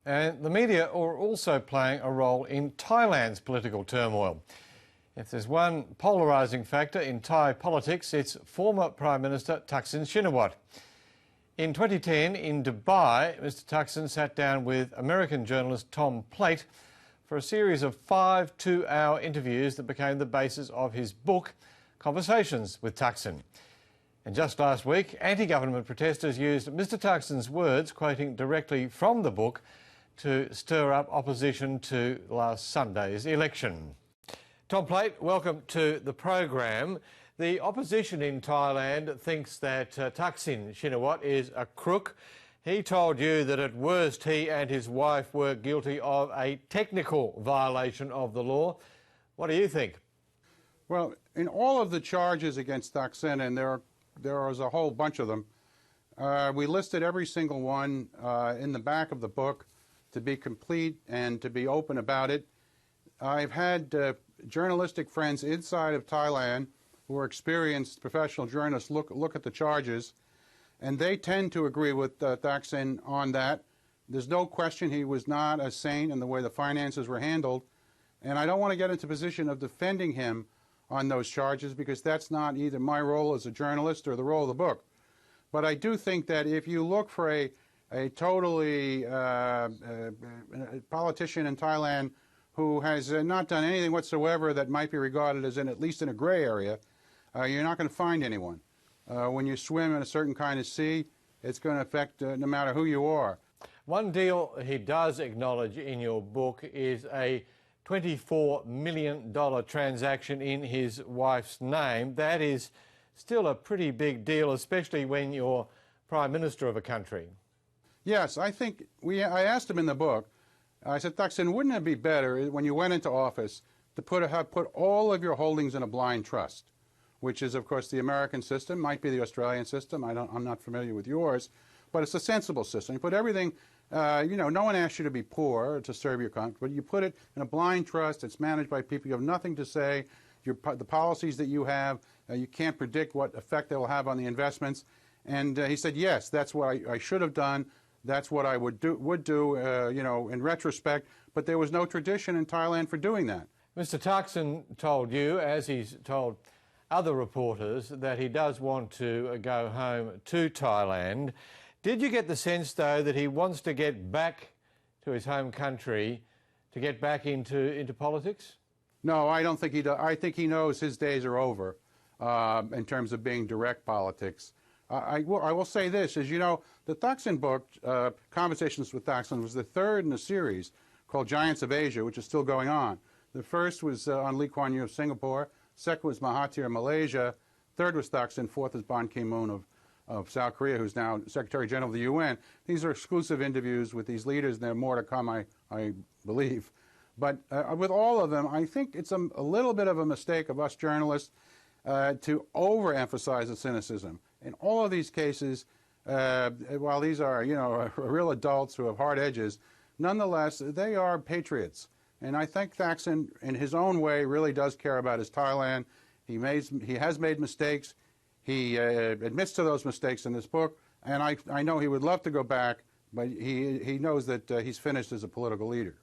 And the media are also playing a role in Thailand's political turmoil. If there's one polarising factor in Thai politics, it's former Prime Minister Thaksin Shinawatra. In 2010, in Dubai, Mr Thaksin sat down with American journalist Tom Plate for a series of 5 two-hour interviews that became the basis of his book, Conversations with Thaksin. And just last week, anti-government protesters used Mr Thaksin's words, quoting directly from the book, to stir up opposition to last Sunday's election. Tom Plate, welcome to the program. The opposition in Thailand thinks that Thaksin Shinawatra is a crook. He told you that at worst he and his wife were guilty of a technical violation of the law. What do you think? Well, in all of the charges against Thaksin, and there is a whole bunch of them, we listed every single one in the back of the book to be complete and to be open about it. I've had journalistic friends inside of Thailand who are experienced professional journalists look at the charges, and they tend to agree with Thaksin on that. There's no question he was not a saint in the way the finances were handled, and I don't want to get into a position of defending him on those charges because that's not either my role as a journalist or the role of the book. But I do think that if you look for a totally politician in Thailand who has not done anything whatsoever that might be regarded as at least in a gray area, you're not going to find anyone. When you swim in a certain kind of sea, it's going to affect no matter who you are. One deal he does acknowledge in your book is a $24 million transaction in his wife's name. That is still a pretty big deal, especially when you're Prime Minister of a country. Yes, I think I asked him in the book, I said, Thaksin, wouldn't it be better when you went into office to put all of your holdings in a blind trust, which is, of course, the American system, might be the Australian system. I'm not familiar with yours, but it's a sensible system. You put everything, no one asks you to be poor to serve your country, but you put it in a blind trust. It's managed by people you have nothing to say. The policies that you have, you can't predict what effect they will have on the investments. And he said, yes, that's what I should have done. That's what I would do, in retrospect. But there was no tradition in Thailand for doing that. Mr Thaksin told you, as he's told other reporters, that he does want to go home to Thailand. Did you get the sense, though, that he wants to get back to his home country, to get back into politics? No, I don't think he does. I think he knows his days are over in terms of being direct politics. I will say this, as you know, the Thaksin book, Conversations with Thaksin, was the third in a series called Giants of Asia, which is still going on. The first was on Lee Kuan Yew of Singapore. Second was Mahathir of Malaysia. Third was Thaksin. Fourth is Ban Ki-moon of South Korea, who's now Secretary General of the UN. These are exclusive interviews with these leaders, and there are more to come, I believe. But with all of them, I think it's a little bit of a mistake of us journalists to overemphasize the cynicism. In all of these cases, while these are, real adults who have hard edges, nonetheless, they are patriots. And I think Thaksin, in his own way, really does care about his Thailand. He has made mistakes. He admits to those mistakes in this book. And I know he would love to go back, but he knows that he's finished as a political leader.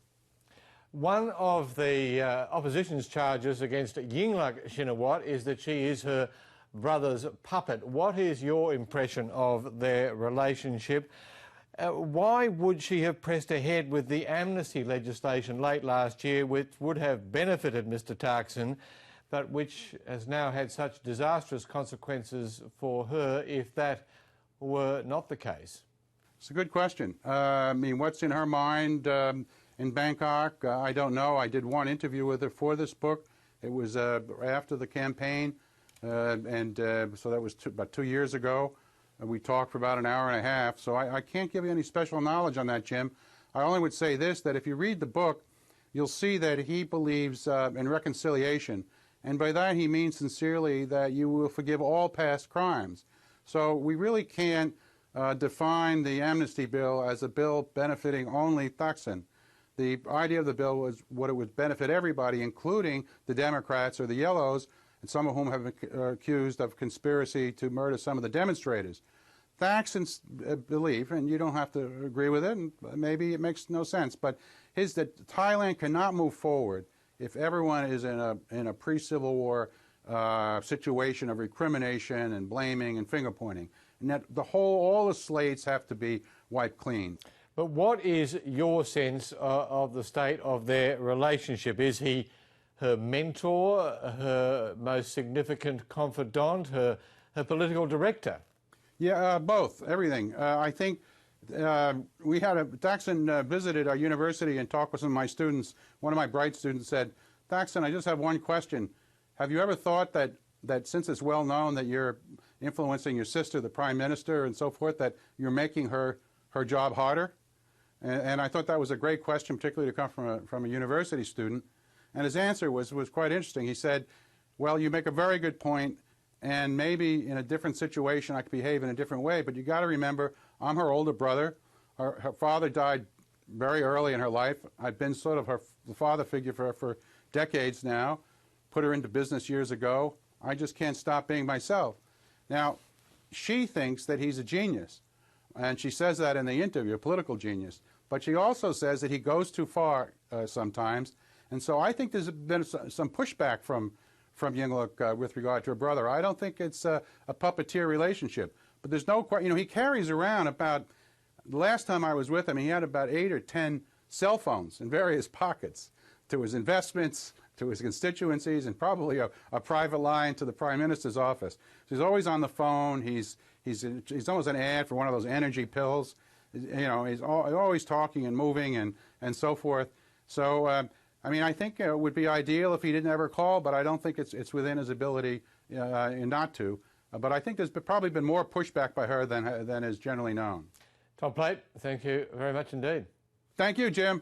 One of the opposition's charges against Yingluck Shinawatra is that she is her brother's puppet. What is your impression of their relationship? Why would she have pressed ahead with the amnesty legislation late last year, which would have benefited Mr Thaksin, but which has now had such disastrous consequences for her if that were not the case? It's a good question. What's in her mind in Bangkok? I don't know. I did one interview with her for this book. It was after the campaign, so that was about 2 years ago. We talked for about an hour and a half, so I can't give you any special knowledge on that, Jim. I only would say this, that if you read the book, you'll see that he believes in reconciliation, and by that he means sincerely that you will forgive all past crimes. So we really can't define the amnesty bill as a bill benefiting only Thaksin. The idea of the bill was what it would benefit everybody, including the Democrats or the Yellows, and some of whom have been accused of conspiracy to murder some of the demonstrators. Thaksin's belief, and you don't have to agree with it, and maybe it makes no sense, but his that Thailand cannot move forward if everyone is in a pre-Civil War situation of recrimination and blaming and finger pointing, and that all the slates have to be wiped clean. But what is your sense of the state of their relationship? Is he her mentor, her most significant confidant, her political director? Yeah, both, everything. I think Thaksin visited our university and talked with some of my students. One of my bright students said, Thaksin, I just have one question. Have you ever thought that since it's well known that you're influencing your sister, the prime minister, and so forth, that you're making her job harder? And I thought that was a great question, particularly to come from a university student. And his answer was quite interesting. He said, well, you make a very good point, and maybe in a different situation I could behave in a different way, but you got to remember, I'm her older brother. Her father died very early in her life. I've been sort of the father figure for her for decades now, put her into business years ago. I just can't stop being myself. Now, she thinks that he's a genius, and she says that in the interview, a political genius. But she also says that he goes too far sometimes, and so I think there's been some pushback from Yingluck with regard to her brother. I don't think it's a puppeteer relationship, but there's no question. He carries around about, the last time I was with him, he had about 8 or 10 cell phones in various pockets, to his investments, to his constituencies, and probably a private line to the Prime Minister's office. So he's always on the phone. He's almost an ad for one of those energy pills. He's always talking and moving and so forth. So, I mean, I think it would be ideal if he didn't ever call, but I don't think it's within his ability not to. But I think there's probably been more pushback by her than is generally known. Tom Plate, thank you very much indeed. Thank you, Jim.